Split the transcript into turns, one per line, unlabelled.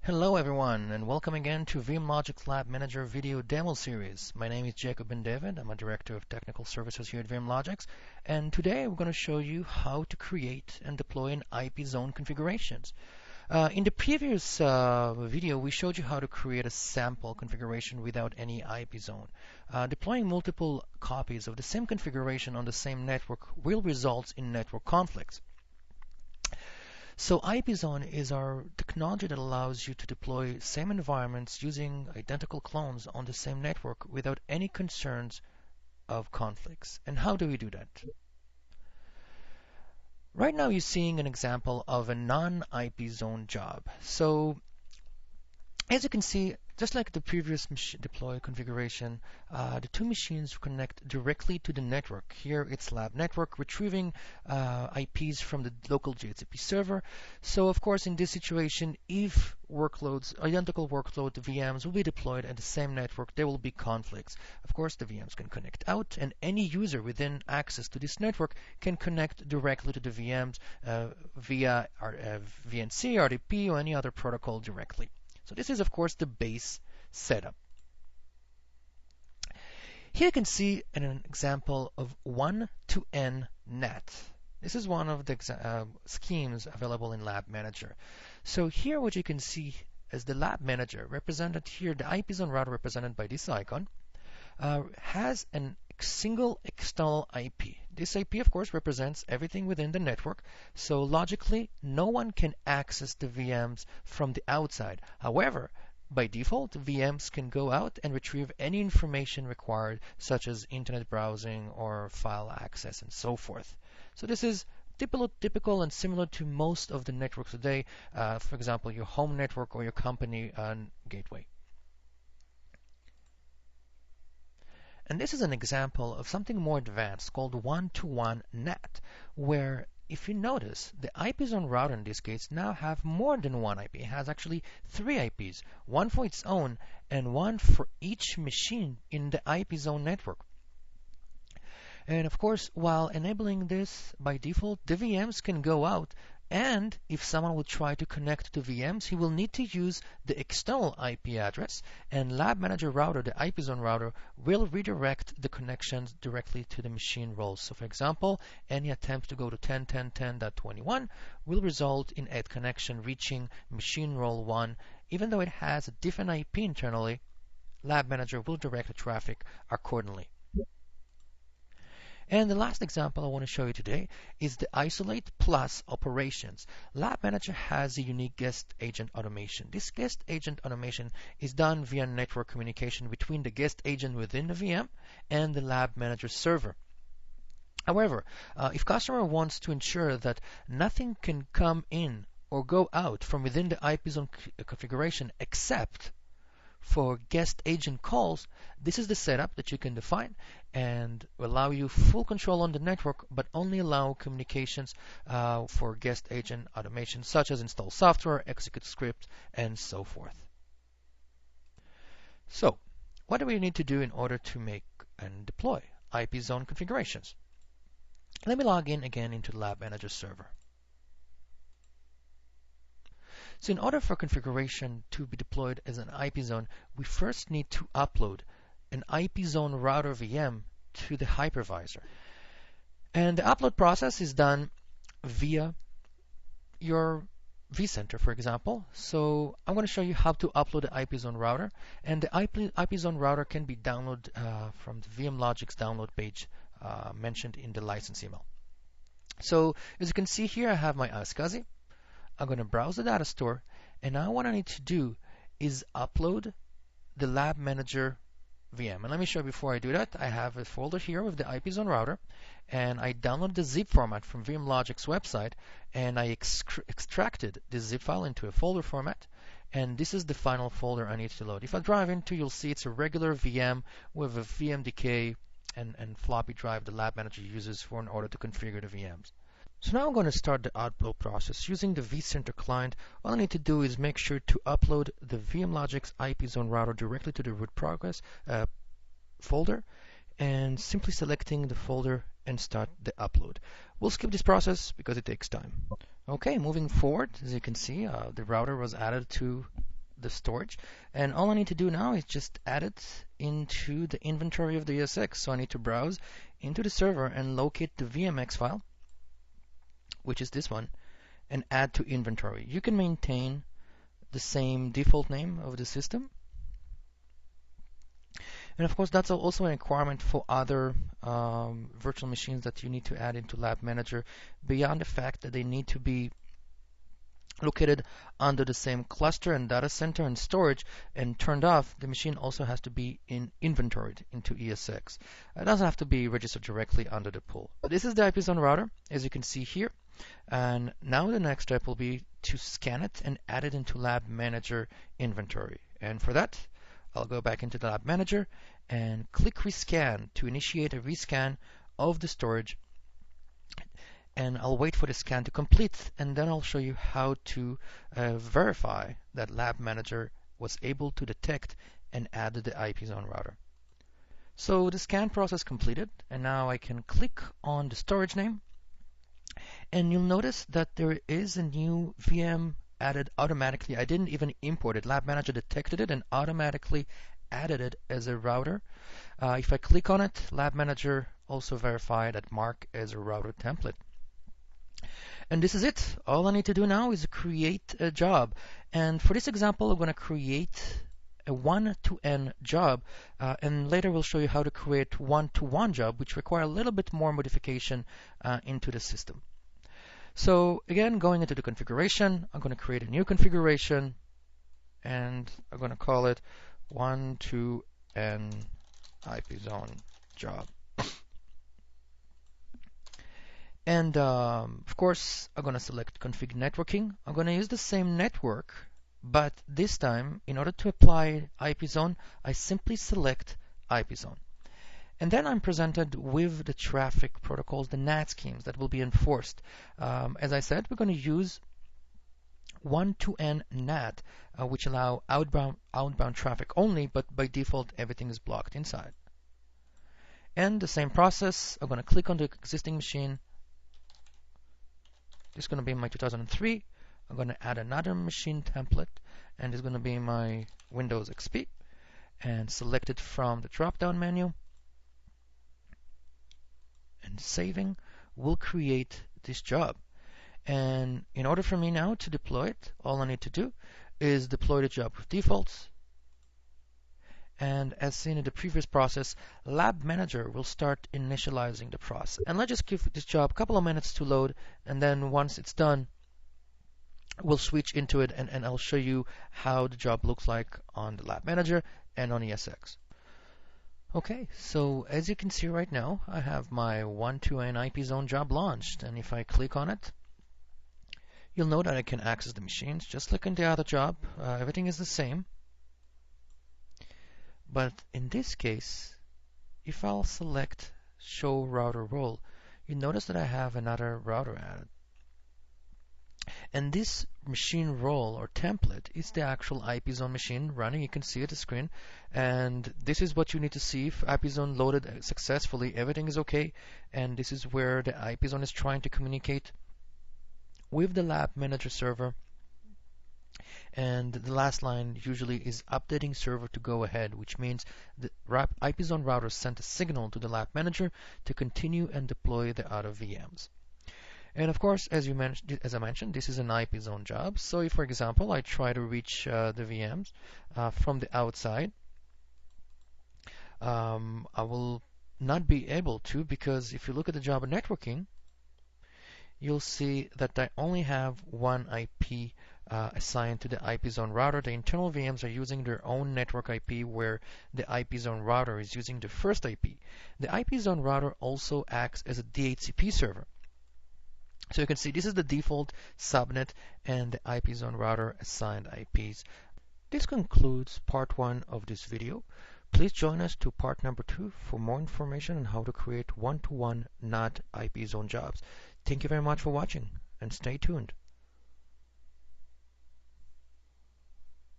Hello everyone, and welcome again to VMLogix LabManager video demo series. My name is Jacob Ben David. I'm a Director of Technical Services here at VMLogix, and today we're going to show you how to create and deploy an IPZone configurations. In the previous video, we showed you how to create a sample configuration without any IPZone. Deploying multiple copies of the same configuration on the same network will result in network conflicts. So IPZone is our technology that allows you to deploy same environments using identical clones on the same network without any concerns of conflicts. And how do we do that? Right now you're seeing an example of a non-IPZone job. So as you can see, just like the previous deploy configuration, the two machines connect directly to the network. Here it's lab network, retrieving IPs from the local DHCP server. So of course, in this situation, if identical workload VMs will be deployed at the same network, there will be conflicts. Of course, the VMs can connect out, and any user within access to this network can connect directly to the VMs via VNC, RDP, or any other protocol directly. So this is, of course, the base setup. Here you can see an example of 1-to-N NAT. This is one of the schemes available in LabManager. So here what you can see is the LabManager represented here, the IPZone router represented by this icon, has a single external IP. This IP, of course, represents everything within the network, so logically, no one can access the VMs from the outside. However, by default, VMs can go out and retrieve any information required, such as internet browsing or file access and so forth. So this is typical and similar to most of the networks today, for example, your home network or your company gateway. And this is an example of something more advanced called 1-to-1 NAT, where if you notice, the IPZone router in this case now have more than one IP. It has actually 3 IPs, one for its own and one for each machine in the IPZone network. And of course, while enabling this by default, the VMs can go out, and if someone will try to connect to VMs, he will need to use the external IP address, and LabManager router, the IPZone router, will redirect the connections directly to the machine roles. So for example, any attempt to go to 10.10.10.21 will result in a connection reaching machine role 1. Even though it has a different IP internally, LabManager will direct the traffic accordingly. And the last example I want to show you today is the isolate plus operations. LabManager has a unique guest agent automation. This guest agent automation is done via network communication between the guest agent within the VM and the LabManager server. However, if customer wants to ensure that nothing can come in or go out from within the IPZone configuration except for guest agent calls, this is the setup that you can define and allow you full control on the network, but only allow communications for guest agent automation, such as install software, execute script, and so forth. So, what do we need to do in order to make and deploy IPZone configurations? Let me log in again into the LabManager server. So in order for configuration to be deployed as an IPZone, we first need to upload an IPZone router VM to the hypervisor. And the upload process is done via your vCenter, for example. So I'm going to show you how to upload the IPZone router. And the IPZone router can be downloaded from the VMLogix download page mentioned in the license email. So as you can see here, I have my iSCSI. I'm going to browse the data store, and now what I need to do is upload the LabManager VM. And let me show you before I do that, I have a folder here with the IPZone router, and I downloaded the zip format from VMLogix website, and I extracted this zip file into a folder format, and this is the final folder I need to load. If I drive into, you'll see it's a regular VM with a VMDK and floppy drive the LabManager uses in order to configure the VMs. So now I'm going to start the upload process using the vCenter client. All I need to do is make sure to upload the VMLogix IPZone router directly to the root progress folder, and simply selecting the folder and start the upload. We'll skip this process because it takes time. Okay, moving forward, as you can see, the router was added to the storage. And all I need to do now is just add it into the inventory of the ESX. So I need to browse into the server and locate the VMX file, which is this one, and add to inventory. You can maintain the same default name of the system. And of course, that's also a requirement for other virtual machines that you need to add into LabManager, beyond the fact that they need to be located under the same cluster and data center and storage and turned off. The machine also has to be inventoried into ESX. It doesn't have to be registered directly under the pool. But this is the IPZone router, as you can see here. And now the next step will be to scan it and add it into LabManager inventory. And for that, I'll go back into the LabManager and click Rescan to initiate a rescan of the storage. And I'll wait for the scan to complete, and then I'll show you how to verify that LabManager was able to detect and add the IPZone router. So the scan process completed, and now I can click on the storage name, and you'll notice that there is a new VM added automatically. I didn't even import it. LabManager detected it and automatically added it as a router. If I click on it, LabManager also verified that mark as a router template. And this is it. All I need to do now is create a job. And for this example, I'm going to create a 1-to-n job. And later we'll show you how to create 1-to-1 job, which require a little bit more modification into the system. So again, going into the configuration, I'm going to create a new configuration. And I'm going to call it 1-to-n IPZone job. And of course, I'm going to select config networking. I'm going to use the same network, but this time, in order to apply IPZone, I simply select IPZone. And then I'm presented with the traffic protocols, the NAT schemes that will be enforced. As I said, we're going to use 1-to-n NAT, which allow outbound traffic only, but by default, everything is blocked inside. And the same process, I'm going to click on the existing machine. This is going to be my 2003. I'm going to add another machine template, and it's going to be my Windows XP, and select it from the drop-down menu. And saving will create this job. And in order for me now to deploy it, all I need to do is deploy the job with defaults. And as seen in the previous process, LabManager will start initializing the process. And let's just give this job a couple of minutes to load, and then once it's done, we'll switch into it, and I'll show you how the job looks like on the LabManager and on ESX. Okay, so as you can see right now, I have my 1-to-n IPZone job launched, and if I click on it, you'll know that I can access the machines just like in the other job. Everything is the same. But in this case, if I'll select Show Router Role, you notice that I have another router added. And this machine role or template is the actual IPZone machine running. You can see it on the screen. And this is what you need to see if IPZone loaded successfully. Everything is okay. And this is where the IPZone is trying to communicate with the LabManager server. And the last line usually is updating server to go ahead, which means the IPZone router sent a signal to the LabManager to continue and deploy the other VMs. And of course, as I mentioned, this is an IPZone job. So if, for example, I try to reach the VMs from the outside, I will not be able to, because if you look at the job of networking, you'll see that I only have one IP assigned to the IPZone router. The internal VMs are using their own network IP, where the IPZone router is using the first IP. The IPZone router also acts as a DHCP server. So you can see this is the default subnet and the IPZone router assigned IPs. This concludes part 1 of this video. Please join us to part number 2 for more information on how to create 1-to-1 NAT IPZone jobs. Thank you very much for watching, and stay tuned.